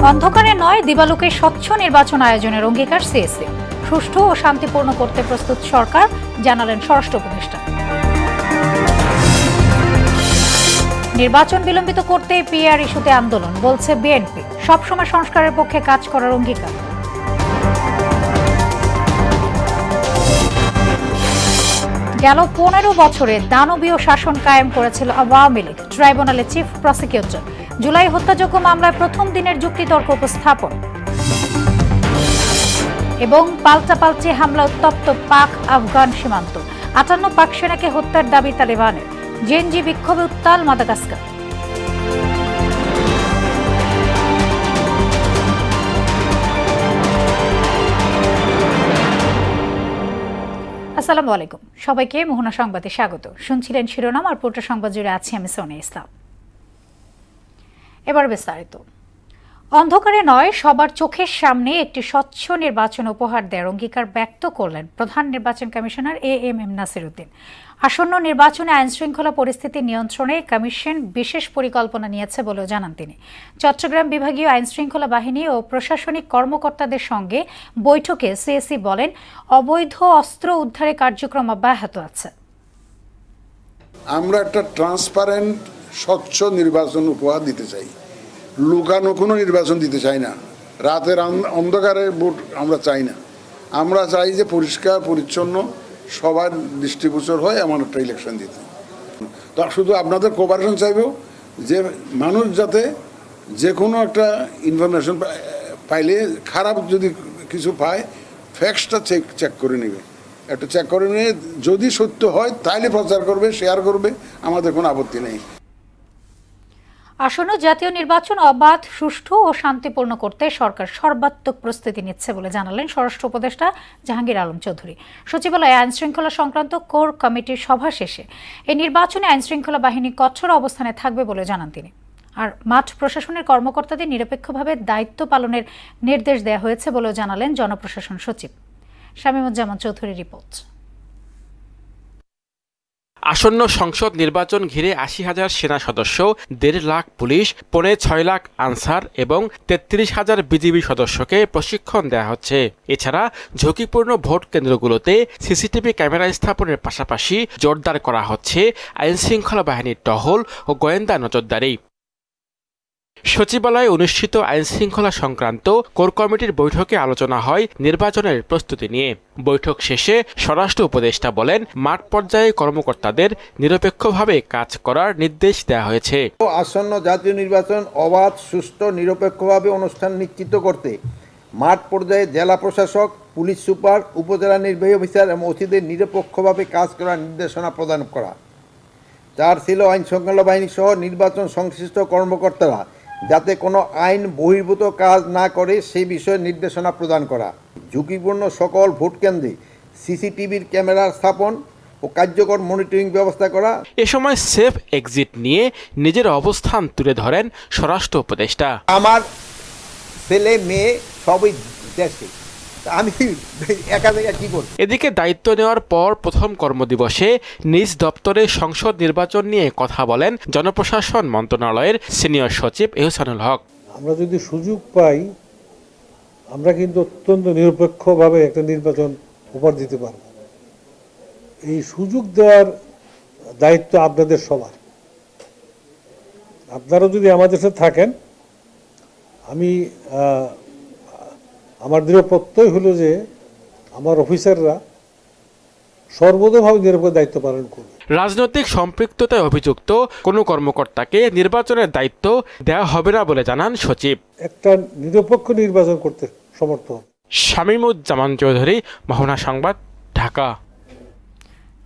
অন্ধকারে নয়, দিবালোকে স্বচ্ছ নির্বাচন আয়োজনের অঙ্গীকার সিএসি। সুষ্ঠু ও শান্তিপূর্ণ করতে প্রস্তুত সরকার, জানালেন স্বরাষ্ট্র উপদেষ্টা। নির্বাচন বিলম্বিত করতে পিআর ইস্যুতে আন্দোলন, বলছে বিএনপি। সবসময় সংস্কারের পক্ষে কাজ করার অঙ্গীকার। গেল 15 বছরে দানবীয় শাসন কায়েম করেছিল আওয়ামী লীগ, ট্রাইব্যুনালে চিফ প্রসিকিউটর। জুলাই হত্যাযজ্ঞ মামলায় প্রথম দিনের যুক্তিতর্ক উপস্থাপন। এবং পাল্টাপাল্টি হামলা উত্তপ্ত পাক আফগান সীমান্ত। 58 পাক সেনাকে হত্যার দাবি তালেবানের। জেএনজি বিক্ষোভে উত্তাল মাদাগাস্কার। আসসালামু আলাইকুম, সবাইকে মোহনা সংবাদে স্বাগত। শুনছিলেন শিরোনাম, আর পুরো সংবাদ জুড়ে আছি আমি সোনিয়া ইসলাম। এবার বিস্তারিত। অন্ধকারে নয়, সবার চোখের সামনে একটি স্বচ্ছ নির্বাচন উপহার দেওয়ার অঙ্গীকার ব্যক্ত করলেন প্রধান নির্বাচন কমিশনার এএমএম নাসির উদ্দিন। আসন্ন নির্বাচনে আইনশৃঙ্খলা পরিস্থিতি নিয়ন্ত্রণে কমিশন বিশেষ পরিকল্পনা নিয়েছে বলেও জানান তিনি। চট্টগ্রাম বিভাগীয় আইনশৃঙ্খলা বাহিনী ও প্রশাসনিক কর্মকর্তাদের সঙ্গে বৈঠকে সিএসি বলেন, অবৈধ অস্ত্র উদ্ধারে কার্যক্রম অব্যাহত আছে। আমরা একটা ট্রান্সপারেন্ট স্বচ্ছ নির্বাচন উপহার দিতে চাই, লুকানো কোনো নির্বাচন দিতে চাই না, রাতের অন্ধকারে ভোট আমরা চাই না। আমরা চাই যে পরিষ্কার পরিচ্ছন্ন সবার দৃষ্টিগোচর হয় এমন একটা ইলেকশন দিতে। তো শুধু আপনাদের কোঅপারেশন চাইব যে মানুষ যাতে যে কোনো একটা ইনফরমেশন পাইলে, খারাপ যদি কিছু পায়, ফ্যাক্টসটা চেক করে নেবে, একটা চেক করে নিয়ে যদি সত্য হয় তাইলে প্রচার করবে, শেয়ার করবে, আমাদের কোনো আপত্তি নেই। আসন্ন জাতীয় নির্বাচন অবাধ, সুষ্ঠু ও শান্তিপূর্ণ করতে সরকার সর্বাত্মক প্রস্তুতি নিচ্ছে বলে জানালেন স্বরাষ্ট্র উপদেষ্টা জাহাঙ্গীর আলম চৌধুরী। সচিবালয়ে আইনশৃঙ্খলা সংক্রান্ত কোর কমিটির সভা শেষে এই নির্বাচনে আইনশৃঙ্খলা বাহিনী কঠোর অবস্থানে থাকবে বলে জানান তিনি। আর মাঠ প্রশাসনের কর্মকর্তাদের নিরপেক্ষভাবে দায়িত্ব পালনের নির্দেশ দেওয়া হয়েছে বলেও জানালেন জনপ্রশাসন সচিব। শামীমুজ্জামান চৌধুরীর রিপোর্ট। আসন্ন সংসদ নির্বাচন ঘিরে 80,000 সেনা সদস্য, 1.5 লাখ পুলিশ, 6.5 লাখ আনসার এবং 33,000 বিজিবি সদস্যকে প্রশিক্ষণ দেওয়া হচ্ছে। এছাড়া ঝুঁকিপূর্ণ ভোট কেন্দ্রগুলোতে সিসিটিভি ক্যামেরা স্থাপনের পাশাপাশি জোরদার করা হচ্ছে আইনশৃঙ্খলা বাহিনীর টহল ও গোয়েন্দা নজরদারি। সচিবালয়ে অনুষ্ঠিত আইনশৃঙ্খলা সংক্রান্ত কোর কমিটির বৈঠকে আলোচনা হয় নির্বাচনের প্রস্তুতি নিয়ে। বৈঠক শেষে স্বরাষ্ট্র উপদেষ্টা বলেন, মাঠ পর্যায়ে কর্মকর্তাদের নিরপেক্ষভাবে কাজ করার নির্দেশ দেওয়া হয়েছে। আসন্ন জাতীয় নির্বাচন অবাধ, সুষ্ঠু, নিরপেক্ষভাবে অনুষ্ঠান নিশ্চিত করতে মাঠ পর্যায়ে জেলা প্রশাসক, পুলিশ সুপার, উপজেলা নির্বাহী অফিসার এবং ওসিদের নিরপেক্ষভাবে কাজ করার নির্দেশনা প্রদান করা। 4 ছিল আইন শৃঙ্খলা বাহিনী সহ নির্বাচন সংশ্লিষ্ট কর্মকর্তারা যাতে কোনো আইন বহির্ভূত কাজ না করে সেই বিষয়ে নির্দেশনা প্রদান করা। ঝুঁকিপূর্ণ সকল ভোট কেন্দ্রে সিসিটিভির ক্যামেরা স্থাপন ও কার্যকর মনিটরিং ব্যবস্থা করা। এ সময় সেফ এক্সিট নিয়ে নিজের অবস্থান তুলে ধরেন স্বরাষ্ট্র উপদেষ্টা। আমার ছেলে মেয়ে সবই দেশে, আমি একা জায়গা কি করব। এদিকে দায়িত্ব নেওয়ার পর প্রথম কর্মদিবসে নিজ দপ্তরে সংসদ নির্বাচন নিয়ে কথা বলেন জনপ্রশাসন মন্ত্রণালয়ের সিনিয়র সচিব এহসানুল হক। আমরা যদি সুযোগ পাই, আমরা কিন্তু অত্যন্ত নিরপেক্ষভাবে একটা নির্বাচন উপহার দিতে পারব। এই সুযোগ দেওয়ার দায়িত্ব আপনাদের সবার। আপনারা যদি আমাদের সাথে থাকেন, আমি আমার দৃঢ় প্রত্যয় হলো যে আমার অফিসাররা সর্বতোভাবে নিরপেক্ষ দায়িত্ব পালন করবে। রাজনৈতিক সম্পৃক্ততায় অভিযুক্ত কোনো কর্মকর্তাকে নির্বাচনের দায়িত্ব দেওয়া হবে না বলে জানান সচিব। একটা নিরপেক্ষ নির্বাচন করতে সমর্থ হবে। শামীমুজ্জামান চৌধুরী, মোহনা সংবাদ, ঢাকা।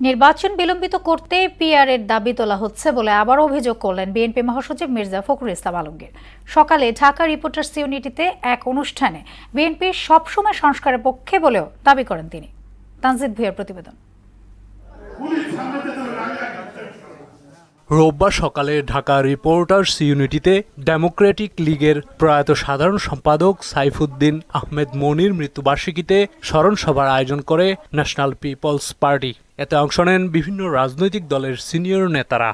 নির্বাচন বিলম্বিত করতে পিআর এর দাবি তোলা হচ্ছে বলে আবার অভিযোগ করলেন বিএনপি মহাসচিব মির্জা ফখরুল ইসলাম আলমগীর। সকালে ঢাকা রিপোর্টার্স ইউনিটিতে এক অনুষ্ঠানে বিএনপি সবসময় সংস্কারের পক্ষে বলেও দাবি করেন তিনি। তানজিদ ভুঁইয়ার প্রতিবেদন। রোববার সকালে ঢাকা রিপোর্টার্স ইউনিটিতে ডেমোক্রেটিক লীগের প্রয়াত সাধারণ সম্পাদক সাইফুদ্দিন আহমেদ মনির মৃত্যুবার্ষিকীতে স্মরণ সভার আয়োজন করে ন্যাশনাল পিপলস পার্টি। এতে অংশ নেন বিভিন্ন রাজনৈতিক দলের সিনিয়র নেতারা।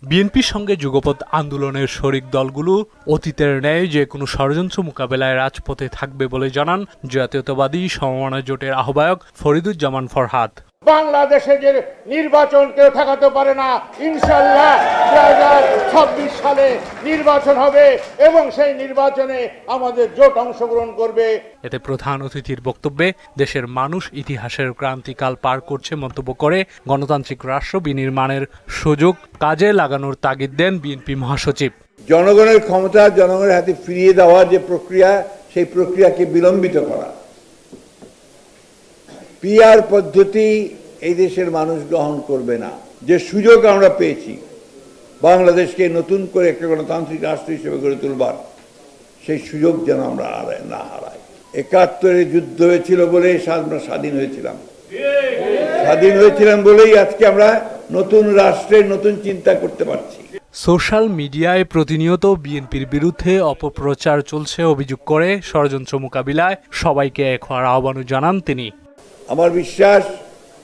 বিএনপির সঙ্গে যুগপৎ আন্দোলনের শরিক দলগুলো অতীতের ন্যায় যে কোনো ষড়যন্ত্র মোকাবেলায় রাজপথে থাকবে বলে জানান জাতীয়তাবাদী সমমনা জোটের আহ্বায়ক ফরিদুজ্জামান ফরহাদ। বাংলাদেশে যে নির্বাচন কেউ ঠেকাতে পারে না। ইনশাআল্লাহ 2026 সালে নির্বাচন হবে এবং সেই নির্বাচনে আমাদের জোট অংশগ্রহণ করবে। এতে প্রধান অতিথির বক্তব্যে দেশের মানুষ ইতিহাসের ক্রান্তিকাল পার করছে মন্তব্য করে গণতান্ত্রিক রাষ্ট্র বিনির্মাণের সুযোগ কাজে লাগানোর তাগিদ দেন বিএনপি মহাসচিব। জনগণের ক্ষমতা জনগণের হাতে ফিরিয়ে দেওয়ার যে প্রক্রিয়া, সেই প্রক্রিয়াকে বিলম্বিত করা। পিআর পদ্ধতি এই দেশের মানুষ গ্রহণ করবে না। যে সুযোগ আমরা পেয়েছি বাংলাদেশকে নতুন করে একটা গণতান্ত্রিক রাষ্ট্র হিসেবে গড়ে তুলবার, সেই সুযোগ যেন আমরা না হারাই। 71-এ যুদ্ধ হয়েছিল বলে আমরা স্বাধীন হয়েছিলাম বলেই আজকে আমরা নতুন রাষ্ট্রের নতুন চিন্তা করতে পারছি। সোশ্যাল মিডিয়ায় প্রতিনিয়ত বিএনপির বিরুদ্ধে অপপ্রচার চলছে অভিযোগ করে ষড়যন্ত্র মোকাবিলায় সবাইকে এক হওয়ার আহ্বান জানান তিনি। আমার বিশ্বাস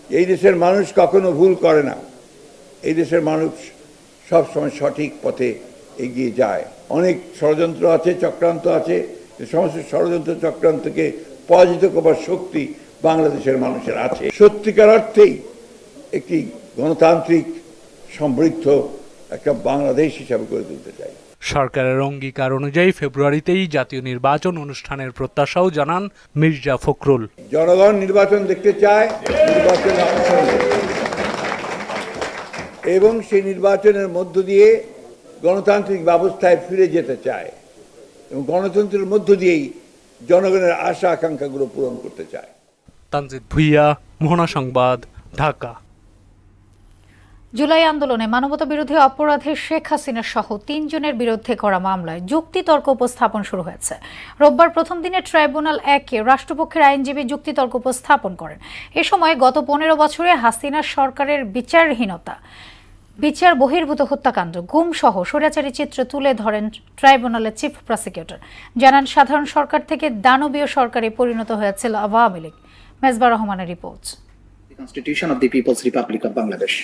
এই দেশের মানুষ কখনো ভুল করে না। এই দেশের মানুষ সবসময় সঠিক পথে এগিয়ে যায়। অনেক ষড়যন্ত্র আছে, চক্রান্ত আছে। সমস্ত ষড়যন্ত্র চক্রান্তকে পরাজিত করবার শক্তি বাংলাদেশের মানুষের আছে। সত্যিকার অর্থেই একটি গণতান্ত্রিক সমৃদ্ধ একটা বাংলাদেশ হিসাবে গড়ে তুলতে চাই। সরকারের অঙ্গীকার অনুযায়ী ফেব্রুয়ারিতেই জাতীয় নির্বাচন অনুষ্ঠানের প্রত্যাশাও জানান মির্জা ফখরুল। জনগণ নির্বাচন দেখতে চায়, নির্বাচনে অংশ এবং সেই নির্বাচনের মধ্য দিয়ে গণতান্ত্রিক ব্যবস্থায় ফিরে যেতে চায় এবং গণতন্ত্রের মধ্য দিয়েই জনগণের আশা আকাঙ্ক্ষাগুলো পূরণ করতে চায়। তানজিদ ভুইয়া, মোহনা সংবাদ, ঢাকা। জুলাই আন্দোলনে মানবতা বিরোধী অপরাধে শেখ হাসিনা সহ 3 জনের বিরুদ্ধে করা মামলায় যুক্তিতর্ক উপস্থাপন শুরু হয়েছে। রোববার প্রথম দিনে ট্রাইব্যুনাল 1-এ রাষ্ট্রপক্ষের আইনজীবী যুক্তিতর্ক উপস্থাপন করেন। এ সময় গত 15 বছরে হাসিনা সরকারের বিচারহীনতা, বিচার বহির্ভূত হত্যাকাণ্ড, গুম সহ স্বৈরাচারী চিত্র তুলে ধরেন ট্রাইব্যুনালের চিফ প্রসিকিউটর। জানান সাধারণ সরকার থেকে দানবীয় সরকারে পরিণত হয়েছিল আওয়ামী লীগ। মেজবা রহমানের report. Constitution of the People's Republic of Bangladesh.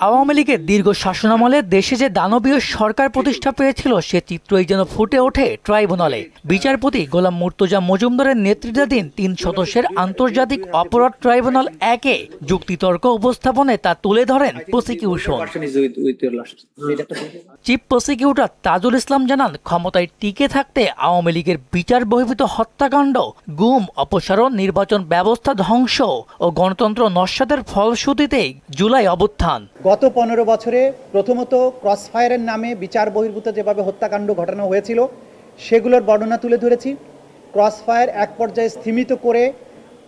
Awami লীগের দীর্ঘ শাসনামলে দেশে যে দানবীয় সরকার প্রতিষ্ঠা পেয়েছিল সে চিত্রই যেন ফুটে ওঠে ট্রাইব্যুনালে। বিচারপতি গোলাম মুর্তজা মজুমদারের নেতৃত্বাধীন 3 সদস্যের আন্তর্জাতিক অপরাধ ট্রাইব্যুনাল 1-এ যুক্তিতর্ক উপস্থাপনে তা তুলে ধরেন prosecution. Chief prosecutor Tajul Islam জানান, ক্ষমতায় টিকে থাকতে আওয়ামী লীগের বিচার বহির্ভূত হত্যাকাণ্ড, গুম, অপসারণ, নির্বাচন ব্যবস্থা ধ্বংস ও গণতন্ত্র নস্যাতের ফলশ্রুতিতে জুলাই অভ্যুত্থান। গত 15 বছরে প্রথমত ক্রসফায়ারের নামে বিচার বহির্ভূত যেভাবে হত্যাকাণ্ড ঘটানো হয়েছিল সেগুলোর বর্ণনা তুলে ধরেছি। ক্রসফায়ার এক পর্যায়ে স্থিমিত করে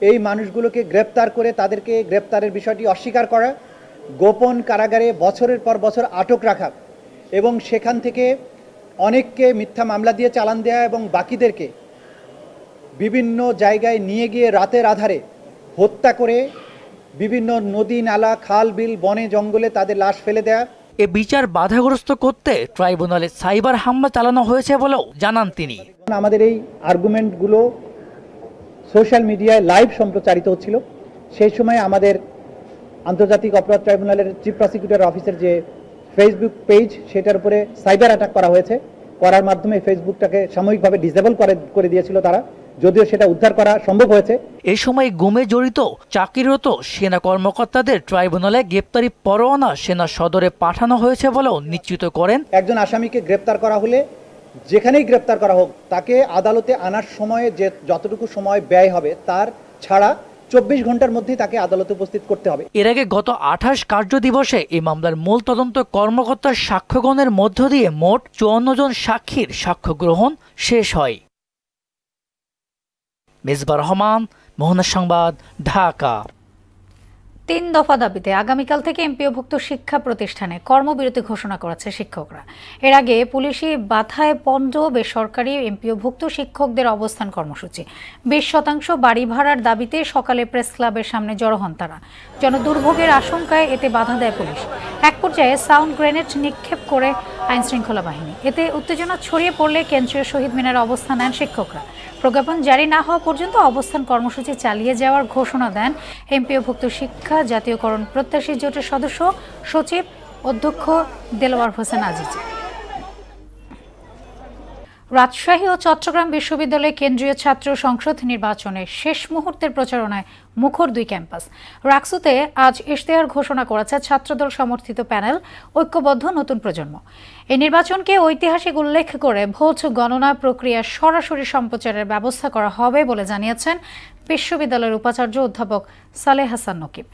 এই মানুষগুলোকে গ্রেপ্তার করে তাদেরকে গ্রেপ্তারের বিষয়টি অস্বীকার করা, গোপন কারাগারে বছরের পর বছর আটক রাখা এবং সেখান থেকে অনেককে মিথ্যা মামলা দিয়ে চালান দেওয়া এবং বাকিদেরকে বিভিন্ন জায়গায় নিয়ে গিয়ে রাতের আধারে হত্যা করে বিভিন্ন নদী, নালা, খাল, বিল, বনে, জঙ্গলে তাদের লাশ ফেলে দেয়া। এ বিচার বাধাগ্রস্ত করতে ট্রাইব্যুনালে সাইবার হামলা চালানো হয়েছে বলেও জানান তিনি। আমাদের এই আর্গুমেন্টগুলো সোশ্যাল মিডিয়ায় লাইভ সম্প্রচারিত হচ্ছিল। সেই সময় আমাদের আন্তর্জাতিক অপরাধ ট্রাইব্যুনালের চিফ প্রসিকিউটর অফিসের যে ফেসবুক পেজ সেটার উপরে সাইবার অ্যাটাক করা হয়েছে। করার মাধ্যমে ফেসবুকটাকে সাময়িকভাবে ডিসেবল করে দিয়েছিল তারা, যদিও সেটা উদ্ধার করা সম্ভব হয়েছে। এই সময় গুমে জড়িত চাকরিরত সেনা কর্মকর্তাদের ট্রাইব্যুনালে গ্রেপ্তারি পরোয়ানা সেনা সদরে পাঠানো হয়েছে বলেও নিশ্চিত করেন। একজন আসামিকে গ্রেপ্তার করা হলে যেখানেই গ্রেপ্তার করা হোক তাকে আদালতে আনার সময়ে যে যতটুকু সময় ব্যয় হবে তার ছাড়া 24 ঘন্টার মধ্যেই তাকে আদালতে উপস্থিত করতে হবে। এর আগে গত 28 কার্য দিবসে এই মামলার মূল তদন্ত কর্মকর্তার সাক্ষ্যগ্রহণের মধ্য দিয়ে মোট 54 জন সাক্ষীর সাক্ষ্য গ্রহণ শেষ হয়। মেজবা রহমান, মোহনা সংবাদ, ঢাকা। 3 দফা দাবিতে আগামীকাল থেকে এমপিওভুক্ত শিক্ষা প্রতিষ্ঠানে কর্মবিরতি ঘোষণা করেছে শিক্ষকরা। এর আগে পুলিশি বাধায় পণ্ড বেসরকারি এমপিওভুক্ত শিক্ষকদের অবস্থান কর্মসূচি। 20% বাড়ি ভাড়ার দাবিতে সকালে প্রেস ক্লাবের সামনে জড়ো হন তারা। জনদুর্ভোগের আশঙ্কায় এতে বাধা দেয় পুলিশ। এক পর্যায়ে সাউন্ড গ্রেনেড নিক্ষেপ করে আইনশৃঙ্খলা বাহিনী। এতে উত্তেজনা ছড়িয়ে পড়লে কেন্দ্রীয় শহীদ মিনারে অবস্থান নেন শিক্ষকরা। প্রজ্ঞাপন জারি না হওয়া পর্যন্ত অবস্থান কর্মসূচি চালিয়ে যাওয়ার ঘোষণা দেন এমপিওভুক্ত শিক্ষা জাতীয়করণ প্রত্যাশী জোটের সদস্য সচিব অধ্যক্ষ দেলোয়ার হোসেন আজিজি। রাজশাহী ও চট্টগ্রাম বিশ্ববিদ্যালয়ে কেন্দ্রীয় ছাত্র সংসদ নির্বাচনে শেষ মুহূর্তের প্রচারণায় মুখর দুই ক্যাম্পাস। রাকসুতে আজ ইশতেহার ঘোষণা করেছে ছাত্রদল সমর্থিত প্যানেল ঐক্যবদ্ধ নতুন প্রজন্ম। এই নির্বাচনকে ঐতিহাসিক উল্লেখ করে ভোট গণনা প্রক্রিয়া সরাসরি সম্প্রচারের ব্যবস্থা করা হবে বলে জানিয়েছেন বিশ্ববিদ্যালয়ের উপাচার্য অধ্যাপক সালেহ হাসান নকিব।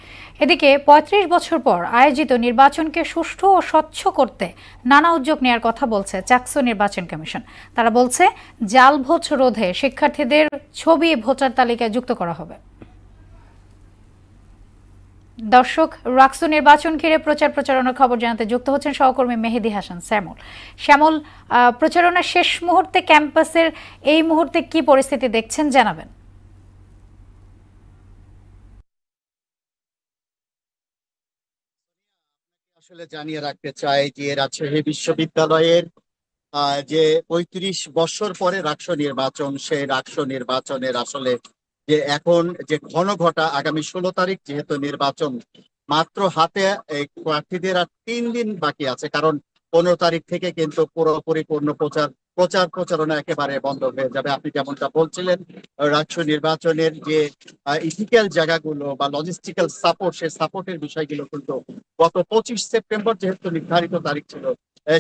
এদিকে ৩৫ বছর পর আয়োজিত নির্বাচনকে সুষ্ঠু ও স্বচ্ছ করতে নানা উদ্যোগ নেওয়ার কথা বলছে চাকসু নির্বাচন কমিশন। তারা বলছে জাল ভোট রোধে শিক্ষার্থীদের ছবি ভোটার তালিকায় যুক্ত করা হবে। দর্শক, রাকসু নির্বাচন ঘিরে প্রচারণার খবর জানাতে যুক্ত হচ্ছেন সহকর্মী মেহেদি হাসান শ্যামল। প্রচারণার শেষ মুহূর্তে ক্যাম্পাসের এই মুহূর্তে কি পরিস্থিতি দেখছেন জানাবেন। আসলে জানিয়ে রাখতে চাই যে রাজশাহী বিশ্ববিদ্যালয়ের যে ৩৫ বছর পরে রাকসু নির্বাচন, সেই রাকসু নির্বাচনের আসলে যে এখন যে ঘটা আগামী ১৬ তারিখ যেহেতু নির্বাচন মাত্র হাতে, প্রার্থীদের আর ৩ দিন বাকি আছে, কারণ ১৫ তারিখ থেকে কিন্তু পুরোপুরি পূর্ণ প্রচারণা একেবারে বন্ধ হয়ে যাবে। আপনি যেমনটা বলছিলেন, রাকসু নির্বাচনের যে ইথিক্যাল জায়গাগুলো বা লজিস্টিক্যাল সাপোর্ট, সেই সাপোর্টের বিষয়গুলো কিন্তু গত ২৫ সেপ্টেম্বর যেহেতু নির্ধারিত তারিখ ছিল,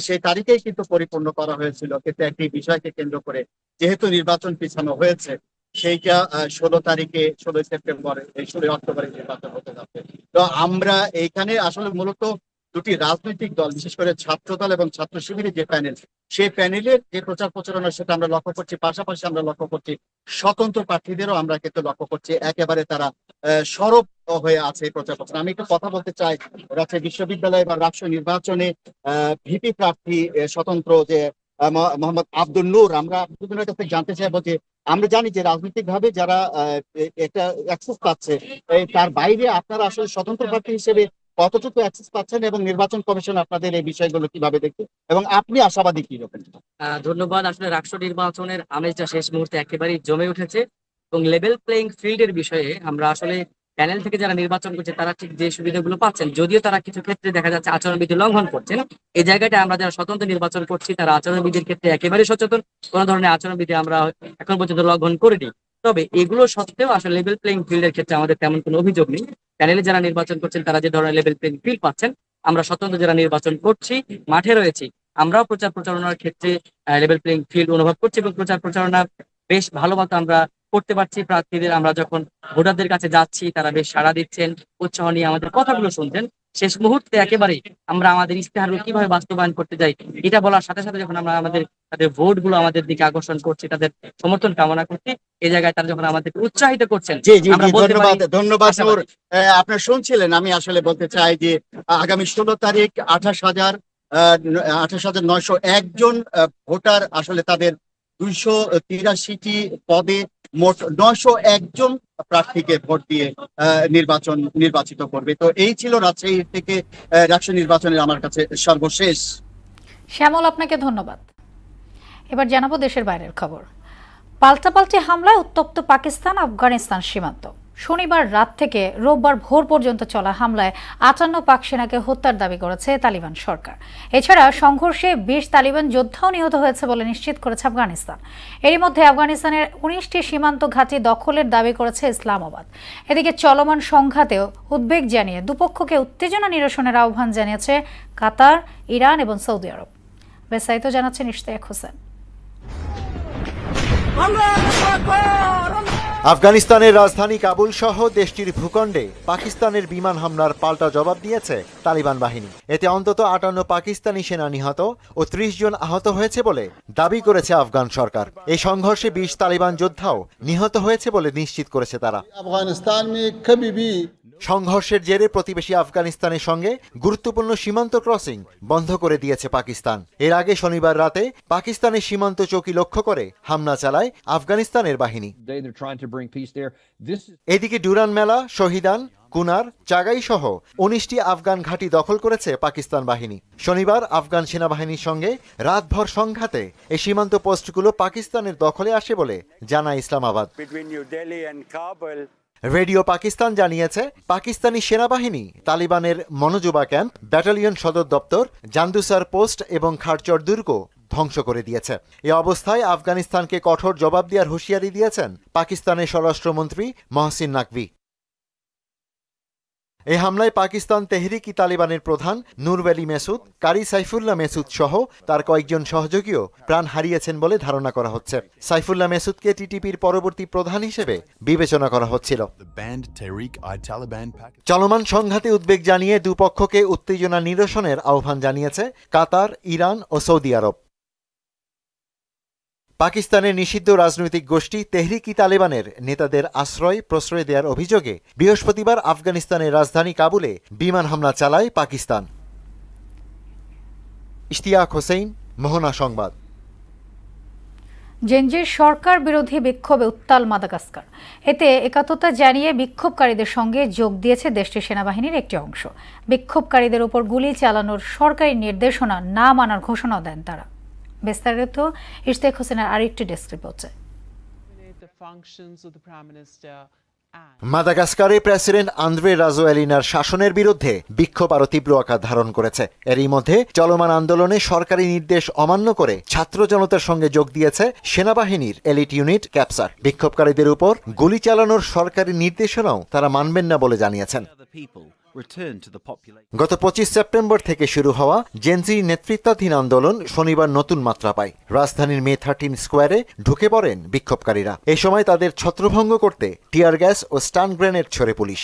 সেই তারিখেই কিন্তু পরিপূর্ণ করা হয়েছিল। কিন্তু একটি বিষয়কে কেন্দ্র করে যেহেতু নির্বাচন পিছানো হয়েছে, সেইটা ১৬ সেপ্টেম্বর ১৬ অক্টোবরে নির্বাচন হতে যাচ্ছে। তো আমরা এইখানে আসলে মূলত দুটি রাজনৈতিক দল, বিশেষ করে ছাত্র দল এবং ছাত্র শিবিরের যে প্যানেল, সেই প্যানেলের যে প্রচারণা সেটা আমরা লক্ষ্য করছি। পাশাপাশি আমরা লক্ষ্য করছি স্বতন্ত্র প্রার্থীদেরও আমরা কিন্তু লক্ষ্য করছি, একেবারে তারা সরব হয়ে আছে প্রচারণা। আমি একটু কথা বলতে চাই রাজশাহী বিশ্ববিদ্যালয় বা রাকসু নির্বাচনে ভিপি প্রার্থী স্বতন্ত্র যে মোহাম্মদ আব্দুল নূর, আমরা দুজনের কাছে জানতে চাইবো যে আমরা জানি যে রাজনৈতিক ভাবে যারা একটা অ্যাক্সেস পাচ্ছে, তার বাইরে আপনারা আসলে স্বতন্ত্র প্রার্থী হিসেবে কতটুকু অ্যাক্সেস পাচ্ছেন এবং নির্বাচন কমিশন আপনাদের এই বিষয়গুলো কিভাবে দেখছে এবং আপনি আশাবাদী কি রকম? ধন্যবাদ। আসলে রাকসু নির্বাচনের আমেজটা শেষ মুহূর্তে একেবারেই জমে উঠেছে এবং লেভেল প্লেইং ফিল্ডের বিষয়ে আমরা আসলে প্যানেল থেকে যারা নির্বাচন করছে তারা ঠিক যে সুবিধাগুলো পাচ্ছেন, যদিও তারা কিছু ক্ষেত্রে দেখা যাচ্ছে আচরণবিধি লঙ্ঘন করছেন। এই জায়গাটা আমরা যারা স্বতন্ত্র নির্বাচন করছি তারা আচরণবিধির ক্ষেত্রে একেবারে সচেতন, কোন ধরনের আচরণবিধি আমরা এখন পর্যন্ত লঙ্ঘন করিনি। তবে এগুলো সত্ত্বেও আসলে লেভেল প্লেইং ফিল্ডের ক্ষেত্রে আমাদের তেমন কোনো অভিযোগ নেই। প্যানেলে যারা নির্বাচন করছেন তারা যে ধরনের লেভেল প্লেইং ফিল্ড পাচ্ছেন, আমরা স্বতন্ত্র যারা নির্বাচন করছি মাঠে রয়েছি, আমরাও প্রচারণার ক্ষেত্রে লেভেল প্লেইং ফিল্ড অনুভব করছি এবং প্রচারণা বেশ ভালো মতো আমরা করতে পারছি। প্রার্থীদের আমরা যখন ভোটারদের কাছে যাচ্ছি তারা বেশ সাড়া দিচ্ছেন, উৎসাহ নিয়ে আমাদের কথাগুলো শুনছেন। শেষ মুহূর্তে একেবারে আমরা আমাদের ইশতেহারগুলো কিভাবে বাস্তবায়ন করতে যাই এটা বলার সাথে সাথে যখন আমরা তাদের ভোট গুলো আমাদের দিকে আকর্ষণ করছি, তাদের সমর্থন কামনা করছি, এই জায়গায় তারা যখন আমাদেরকে উৎসাহিত করছেন। ধন্যবাদ। আপনারা শুনছিলেন, আমি আসলে বলতে চাই যে আগামী ১৬ তারিখ ২৮,৯০১ জন ভোটার আসলে তাদের ২৮৩টি পদে মোট ৯০১ জন প্রার্থীকে ভোট দিয়ে নির্বাচিত করবে। তো এই ছিল রাজশাহী থেকে রাকসু নির্বাচনের আমার কাছে সর্বশেষ। শ্যামল, আপনাকে ধন্যবাদ। এবার জানাবো দেশের বাইরের খবর। পাল্টাপাল্টি হামলায় উত্তপ্ত পাকিস্তান আফগানিস্তান সীমান্ত। শনিবার রাত থেকে রোববার ভোর পর্যন্ত চলা হামলায় ৫৮ পাক সেনাকে হত্যার দাবি করেছে তালিবান সরকার। এছাড়া সংঘর্ষে ২০ তালিবান যোদ্ধাও নিহত হয়েছে বলে নিশ্চিত করেছে আফগানিস্তান। এরই মধ্যে আফগানিস্তানের ১৯টি সীমান্ত ঘাঁটি দখলের দাবি করেছে ইসলামাবাদ। এদিকে চলমান সংঘাতেও উদ্বেগ জানিয়ে দুপক্ষকে উত্তেজনা নিরসনের আহ্বান জানিয়েছে কাতার, ইরান এবং সৌদি আরব। বিস্তারিত জানাচ্ছেন ইশতিয়াক হোসেন। আফগানিস্তানের রাজধানী কাবুল সহ দেশটির ভূখণ্ডে পাকিস্তানের বিমান হামলার পাল্টা জবাব দিয়েছে তালিবান বাহিনী। এতে অন্তত ৫৮ পাকিস্তানি সেনা নিহত ও ৩০ জন আহত হয়েছে বলে দাবি করেছে আফগান সরকার। এই সংঘর্ষে ২০ তালিবান যোদ্ধাও নিহত হয়েছে বলে নিশ্চিত করেছে তারা। সংঘর্ষের জেরে প্রতিবেশী আফগানিস্তানের সঙ্গে গুরুত্বপূর্ণ সীমান্ত ক্রসিং বন্ধ করে দিয়েছে পাকিস্তান। এর আগে শনিবার রাতে পাকিস্তানের সীমান্ত চৌকি লক্ষ্য করে হামলা চালায় আফগানিস্তানের বাহিনী। এদিকে ডুরান মেলা, শহীদান, কুনার, চাগাই সহ ১৯টি আফগান ঘাঁটি দখল করেছে পাকিস্তান বাহিনী। শনিবার আফগান সেনাবাহিনীর সঙ্গে রাতভর সংঘাতে এই সীমান্ত পোস্টগুলো পাকিস্তানের দখলে আসে বলে জানায় ইসলামাবাদ। রেডিও পাকিস্তান জানিয়েছে, পাকিস্তানি সেনাবাহিনী তালিবানের মনোজুবা ক্যাম্প, ব্যাটালিয়ন সদর দপ্তর, জান্দুসার পোস্ট এবং খারচর দুর্গ ধ্বংস করে দিয়েছে। এ অবস্থায় আফগানিস্তানকে কঠোর জবাব দেওয়ার হুঁশিয়ারি দিয়েছেন পাকিস্তানের স্বরাষ্ট্রমন্ত্রী মহসিন নাকভি। এই হামলায় পাকিস্তান তেহরিক-ই তালিবানের প্রধান নূর ওয়ালি মেসুদ, কারি সাইফুল্লাহ মেসুদ সহ তার কয়েকজন সহযোগীও প্রাণ হারিয়েছেন বলে ধারণা করা হচ্ছে। সাইফুল্লাহ মেসুদকে টিটিপির পরবর্তী প্রধান হিসেবে বিবেচনা করা হচ্ছিল। চলমান সংঘাতে উদ্বেগ জানিয়ে দুপক্ষকে উত্তেজনা নিরসনের আহ্বান জানিয়েছে কাতার, ইরান ও সৌদি আরব। পাকিস্তানের নিষিদ্ধ রাজনৈতিক গোষ্ঠী তেহরিক-ই তালিবানের নেতাদের আশ্রয় প্রশ্রয় দেওয়ার অভিযোগে বৃহস্পতিবার আফগানিস্তানের রাজধানী কাবুলে বিমান হামলা চালায় পাকিস্তান। ইশতিয়াক হোসেন, মোহনা সংবাদ। জেনজির সরকার বিরোধী বিক্ষোভে উত্তাল মাদাগাস্কার। এতে একাত্মতা জানিয়ে বিক্ষোভকারীদের সঙ্গে যোগ দিয়েছে দেশটির সেনাবাহিনীর একটি অংশ। বিক্ষোভকারীদের উপর গুলি চালানোর সরকারি নির্দেশনা না মানার ঘোষণা দেন তারা। বিস্তারিত ইশতিয়াক হোসেনের আরেকটি ডেস্ক রিপোর্টে। মাদাগাস্কারে প্রেসিডেন্ট আন্দ্রে রাজোয়েলিনার শাসনের বিরুদ্ধে বিক্ষোভ আরো তীব্র আকার ধারণ করেছে। এরই মধ্যে চলমান আন্দোলনে সরকারি নির্দেশ অমান্য করে ছাত্র জনতার সঙ্গে যোগ দিয়েছে সেনাবাহিনীর এলিট ইউনিট ক্যাপসার। বিক্ষোভকারীদের উপর গুলি চালানোর সরকারি নির্দেশনাও তারা মানবেন না বলে জানিয়েছেন। গত 25 সেপ্টেম্বর থেকে শুরু হওয়া জেনজি নেতৃত্বাধীন আন্দোলন শনিবার নতুন মাত্রা পায়। রাজধানীর মে 13 স্কোয়ারে ঢুকে পড়েন বিক্ষোভকারীরা। এ সময় তাদের ছত্রভঙ্গ করতে টিয়ার গ্যাস ও স্টান গ্রেনেড ছোড়ে পুলিশ।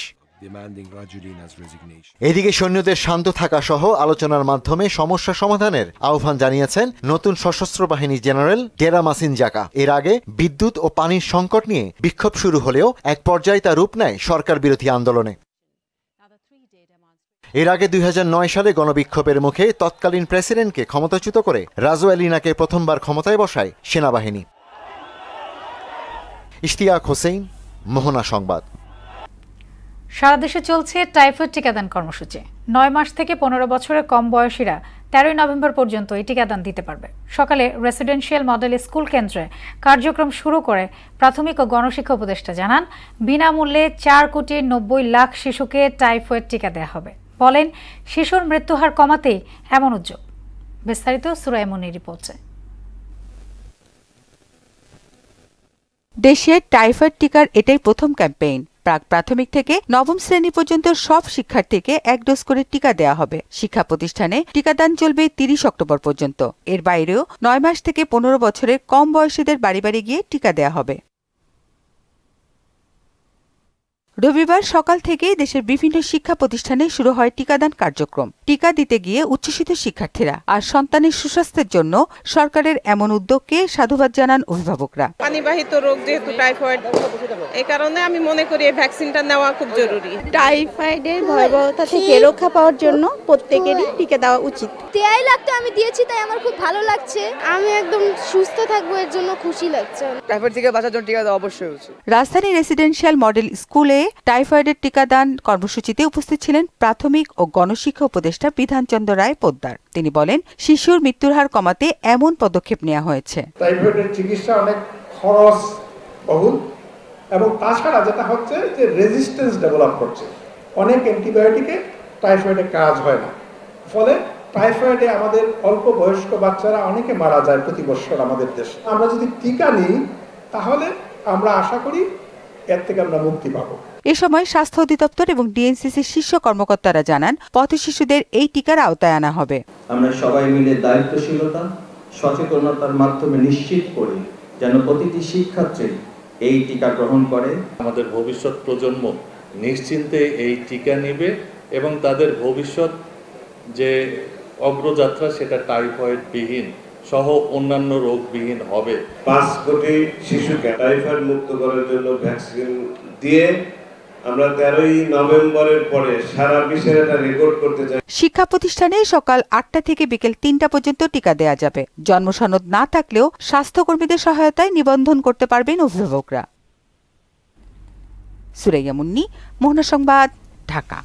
এদিকে সৈন্যদের শান্ত থাকা সহ আলোচনার মাধ্যমে সমস্যা সমাধানের আহ্বান জানিয়েছেন নতুন সশস্ত্র বাহিনী জেনারেল ডেরা মাসিন জাকা। এর আগে বিদ্যুৎ ও পানির সংকট নিয়ে বিক্ষোভ শুরু হলেও এক পর্যায়ে তা রূপ নেয় সরকার বিরোধী আন্দোলনে। এর আগে 2009 সালে গণবিক্ষোভের মুখে তৎকালীন প্রেসিডেন্টকে ক্ষমতাচ্যুত করে রাজোয়েলিনাকে প্রথমবার ক্ষমতায় বসায় সেনাবাহিনী। ইশতিয়াক হোসেন, মোহনা সংবাদ। সারা দেশে চলছে টাইফয়েড টিকাদান কর্মসূচি। 9 মাস থেকে 15 বছরের কম বয়সীরা 13 নভেম্বর পর্যন্ত এই টিকাদান দিতে পারবে। সকালে রেসিডেন্সিয়াল মডেল স্কুল কেন্দ্রে কার্যক্রম শুরু করে প্রাথমিক ও গণশিক্ষা উপদেষ্টা জানান, বিনামূল্যে 4,90,00,000 শিশুকে টাইফয়েড টিকা দেওয়া হবে। বলেন, শিশুর মৃত্যুহার কমাতেই এমন উদ্যোগ। বিস্তারিত সুরাইমনির রিপোর্টে। দেশে টাইফয়েড টিকার এটাই প্রথম ক্যাম্পেইন। প্রাক প্রাথমিক থেকে নবম শ্রেণী পর্যন্ত সব শিক্ষার্থীকে 1 ডোজ করে টিকা দেওয়া হবে। শিক্ষা প্রতিষ্ঠানে টিকাদান চলবে 30 অক্টোবর পর্যন্ত। এর বাইরেও 9 মাস থেকে 15 বছরের কম বয়সীদের বাড়ি বাড়ি গিয়ে টিকা দেওয়া হবে। রবিবার সকাল থেকেই দেশের বিভিন্ন শিক্ষা প্রতিষ্ঠানে শুরু হয় টিকাদান কার্যক্রম। টিকা দিতে গিয়ে উচ্ছ্বসিত শিক্ষার্থীরা। আর সন্তানের সুস্বাস্থ্যের জন্য সরকারের এমন উদ্যোগকে সাধুবাদ জানান অভিভাবকরা। পানিবাহিত রোগ যেহেতু টাইফয়েড, এই কারণে আমি মনে করি এই ভ্যাকসিনটা নেওয়া খুব জরুরি। টাইফয়েডের ভয়াবহতা থেকে রক্ষা পাওয়ার জন্য প্রত্যেকেরই টিকা দেওয়া উচিত। 23 লাখ তো আমি দিয়েছি, তাই আমার খুব ভালো লাগছে। আমি একদম সুস্থ থাকবো, এর জন্য খুশি লাগছে। টাইফয়েড থেকে বাঁচার জন্য টিকা দেওয়া অবশ্যই উচিত। রাজধানী রেসিডেন্সিয়াল মডেল স্কুলে টাইফয়েডের টিকাদান কর্মসূচিতে উপস্থিত ছিলেন প্রাথমিক ও গণশিক্ষা উপদেষ্টা বিধানচন্দ্র রায় পোদ্দার। তিনি বলেন, শিশুর মৃত্যুর হার কমাতে এমন পদক্ষেপ নেওয়া হয়েছে। টাইফয়েডের চিকিৎসা অনেক খরচ বহুল এবং তাছাড়া যেটা হচ্ছে যে রেজিস্ট্যান্স ডেভেলপ করছে। অনেক অ্যান্টিবায়োটিকে টাইফয়েডে কাজ হয় না, ফলে টাইফয়েডে আমাদের অল্প বয়স্ক বাচ্চারা অনেকে মারা যায় প্রতি বছর আমাদের দেশে। আমরা যদি টিকা নিই তাহলে আমরা আশা করি এর থেকে আমরা মুক্তি পাবো। এ সময় স্বাস্থ্য অধিদপ্তর এবং ডিএনসিসির শীর্ষ কর্মকর্তারা জানান, পথ শিশুদের এই টিকার আওতায় আনা হবে। আমরা সবাই মিলে দায়িত্বশীলতা, সচেতনতার মাধ্যমে নিশ্চিত করি যেন প্রতিটি শিক্ষার্থী এই টিকা গ্রহণ করে। আমাদের ভবিষ্যৎ প্রজন্ম নিশ্চিন্তে এই টিকা নেবে এবং তাদের ভবিষ্যৎ যে অগ্রযাত্রা সেটা টাইফয়েড বিহীন সহ অন্যান্য রোগবিহীন হবে। 5 কোটি শিশুকে টাইফয়েড মুক্ত করার জন্য ভ্যাকসিন দিয়ে আমরা 13 নভেম্বরের পরে সারা বিশ্বের একটা রেকর্ড করতে চাই। শিক্ষা প্রতিষ্ঠানে সকাল 8টা থেকে বিকেল 3টা পর্যন্ত টিকা দেওয়া যাবে। জন্মসনদ না থাকলেও স্বাস্থ্যকর্মীদের সহায়তায় নিবন্ধন করতে পারবেন অভিভাবকরা। সুরাইয়া মুন্নি, মোহনা সংবাদ, ঢাকা।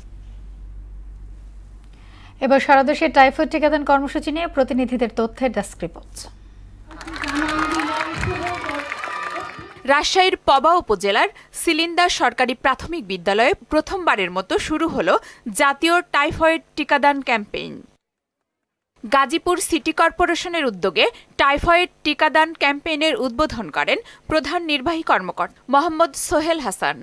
এবার সারা দেশে টাইফয়েড টিকাদান কর্মসূচি নিয়ে প্রতিনিধিদের তথ্যের ডেস্ক রিপোর্ট। রাজশাহীর পবা উপজেলার সিলিন্ডার সরকারি প্রাথমিক বিদ্যালয়ে প্রথমবারের মতো শুরু হলো জাতীয় টাইফয়েড টিকাদান ক্যাম্পেইন। গাজীপুর সিটি কর্পোরেশনের উদ্যোগে টাইফয়েড টিকাদান ক্যাম্পেইনের উদ্বোধন করেন প্রধান নির্বাহী কর্মকর্তা মোহাম্মদ সোহেল হাসান।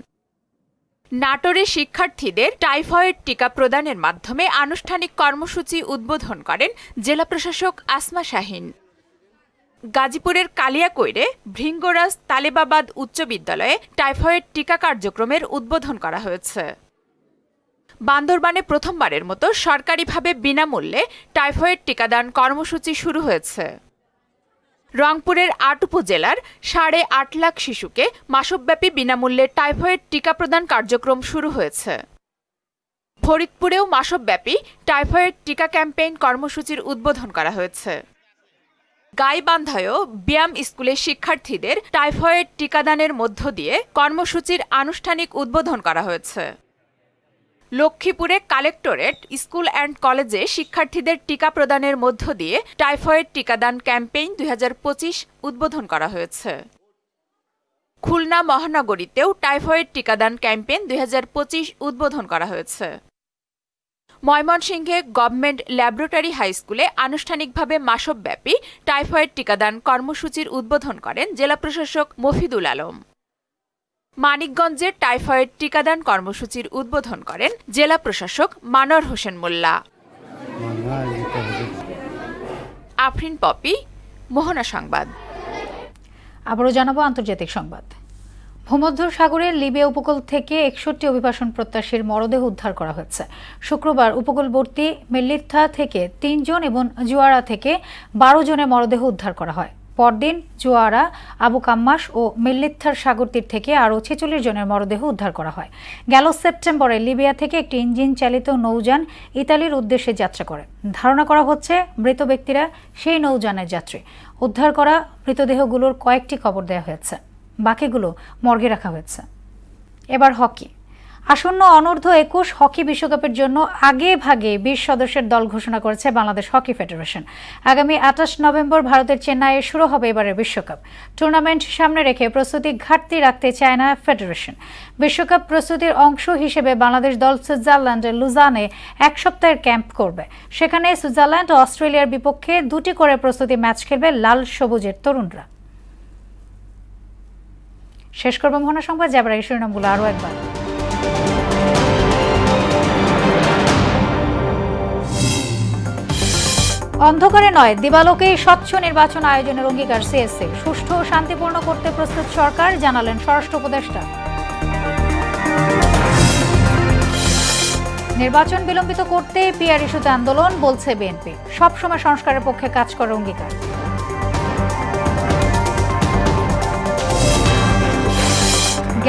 নাটোরে শিক্ষার্থীদের টাইফয়েড টিকা প্রদানের মাধ্যমে আনুষ্ঠানিক কর্মসূচি উদ্বোধন করেন জেলা প্রশাসক আসমা শাহীন। গাজীপুরের কালিয়াকৈরে ভৃঙ্গরাজ তালেবাবাদ উচ্চ বিদ্যালয়ে টাইফয়েড টিকা কার্যক্রমের উদ্বোধন করা হয়েছে। বান্দরবানে প্রথমবারের মতো সরকারিভাবে বিনামূল্যে টাইফয়েড টিকাদান কর্মসূচি শুরু হয়েছে। রংপুরের ৮ উপজেলার ৮.৫ লাখ শিশুকে মাসব্যাপী বিনামূল্যে টাইফয়েড টিকা প্রদান কার্যক্রম শুরু হয়েছে। ফরিদপুরেও মাসব্যাপী টাইফয়েড টিকা ক্যাম্পেইন কর্মসূচির উদ্বোধন করা হয়েছে। গাইবান্ধায়ও ব্যায়াম স্কুলের শিক্ষার্থীদের টাইফয়েড টিকাদানের মধ্য দিয়ে কর্মসূচির আনুষ্ঠানিক উদ্বোধন করা হয়েছে। লক্ষ্মীপুরে কালেক্টরেট স্কুল অ্যান্ড কলেজে শিক্ষার্থীদের টিকা প্রদানের মধ্য দিয়ে টাইফয়েড টিকাদান ক্যাম্পেইন ২০২৫ উদ্বোধন করা হয়েছে। খুলনা মহানগরীতেও টাইফয়েড টিকাদান ক্যাম্পেইন ২০২৫ উদ্বোধন করা হয়েছে। ময়মনসিংহে গভর্নমেন্ট ল্যাবরেটরি হাই স্কুলে আনুষ্ঠানিকভাবে মাসব্যাপী টাইফয়েড টিকাদান কর্মসূচির উদ্বোধন করেন জেলা প্রশাসক মফিদুল আলম। মানিকগঞ্জে টাইফয়েড টিকাদান কর্মসূচির উদ্বোধন করেন জেলা প্রশাসক মানোয়ার হোসেন মোল্লা। আফরিন পপি, মোহনা সংবাদ। আবারও জানাবো আন্তর্জাতিক সংবাদ। ভূমধ্যসাগরের লিবিয়া উপকূল থেকে ৬১ অভিবাসন প্রত্যাশীর মরদেহ উদ্ধার করা হয়েছে। শুক্রবার উপকূলবর্তী মেল্লিথা থেকে ৩ জন এবং জুয়ারা থেকে ১২ জনের মরদেহ উদ্ধার করা হয়। পরদিন জুয়ারা, আবু কাম্মাস ও মেল্লিথার সাগরতীর থেকে আরও ৪৬ জনের মরদেহ উদ্ধার করা হয়। গেল সেপ্টেম্বরে লিবিয়া থেকে একটি ইঞ্জিন চালিত নৌযান ইতালির উদ্দেশ্যে যাত্রা করে। ধারণা করা হচ্ছে মৃত ব্যক্তিরা সেই নৌযানের যাত্রী। উদ্ধার করা মৃতদেহগুলোর কয়েকটি কবর দেওয়া হয়েছে, বাকিগুলো মর্গে রাখা হয়েছে। এবার হকি। আসন্ন অনূর্ধ্ব ২১ হকি বিশ্বকাপের জন্য আগে ভাগে ২০ সদস্যের দল ঘোষণা করেছে বাংলাদেশ হকি ফেডারেশন। আগামী ২৮ নভেম্বর ভারতের চেন্নাইয়ে শুরু হবে এবারের বিশ্বকাপ। টুর্নামেন্ট সামনে রেখে প্রস্তুতি ঘাটতি রাখতে চায় না ফেডারেশন। বিশ্বকাপ প্রস্তুতির অংশ হিসেবে বাংলাদেশ দল সুইজারল্যান্ডের লুজানে ১ সপ্তাহের ক্যাম্প করবে। সেখানে সুইজারল্যান্ড ও অস্ট্রেলিয়ার বিপক্ষে ২টি করে প্রস্তুতি ম্যাচ খেলবে লাল সবুজের তরুণরা। শেষ করব মোহনা সংবাদ, যাবার আগে শিরোনামগুলো আরও একবার। অন্ধকারে নয়, দিবালোকেই স্বচ্ছ নির্বাচন আয়োজনের অঙ্গীকার সিএসসি। সুষ্ঠু ও শান্তিপূর্ণ করতে প্রস্তুত সরকার, জানালেন স্বরাষ্ট্র উপদেষ্টা। নির্বাচন বিলম্বিত করতে পিআর ইস্যুতে আন্দোলন, বলছে বিএনপি। সবসময় সংস্কারের পক্ষে কাজ করার অঙ্গীকার।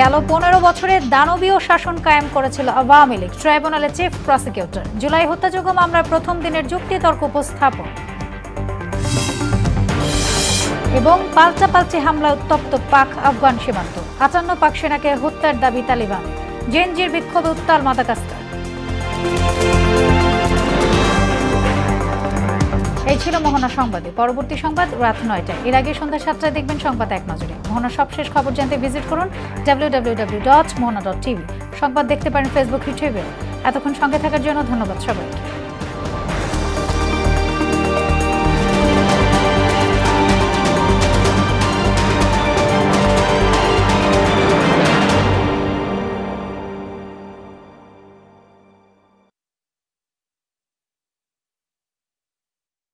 গেল ১৫ বছরে দানবীয় শাসন কায়েম করেছিল আওয়ামী লীগ, ট্রাইব্যুনালের চিফ প্রসিকিউটর। জুলাই হত্যাযোগ্য মামলার প্রথম দিনের যুক্তিতর্ক উপস্থাপন। এবং পাল্টাপাল্টি হামলায় উত্তপ্ত পাক আফগান সীমান্ত। ৫৮ পাক সেনাকে হত্যার দাবি তালিবান। জেনজির বিক্ষোভে উত্তাল মাদাগাস্কার। এই ছিল মোহনা সংবাদে। পরবর্তী সংবাদ রাত ৯টায়। এর আগে সন্ধ্যা ৭টায় দেখবেন সংবাদ এক নজরে। মোহনা সবশেষ খবর জানতে ভিজিট করুন www.mohana.tv। সংবাদ দেখতে পারেন ফেসবুক, ইউটিউবে। এতক্ষণ সঙ্গে থাকার জন্য ধন্যবাদ সবাইকে।